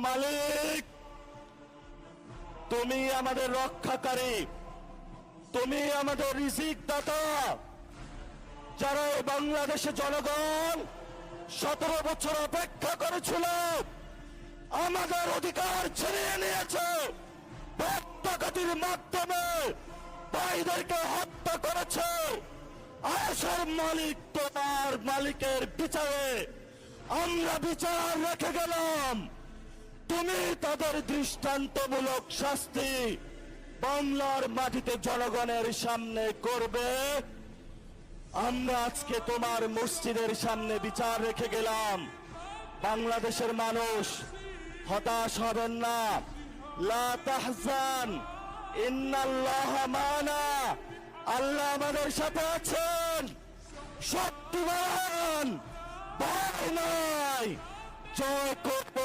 মালিক, তুমি আমাদের রক্ষাকারী, তুমি আমাদের রিজিক দাতা। যারা এই বাংলাদেশের জনগণ 17 বছর অপেক্ষা করেছিল, আমাদের অধিকার ছিনিয়ে নিয়েছে, ডাকাতির মাধ্যমে ভাইদেরকে হত্যা করেছে। আয়েশের মালিক, তোমার মালিকের বিচারে আমরা বিচার রেখে গেলাম। তুমি তাদের দৃষ্টান্তমূলক শাস্তি বাংলার মাটিতে জনগণের সামনে করবে। আমরা আজকে তোমার মসজিদের সামনে বিচার রেখে গেলাম। বাংলাদেশের মানুষ হতাশ হবেন না। লা তাহজান, ইন্নাল্লাহা মানা। আল্লাহ আমাদের সাথে আছেন। শক্তিমান, ভয় নাই, জয় করব।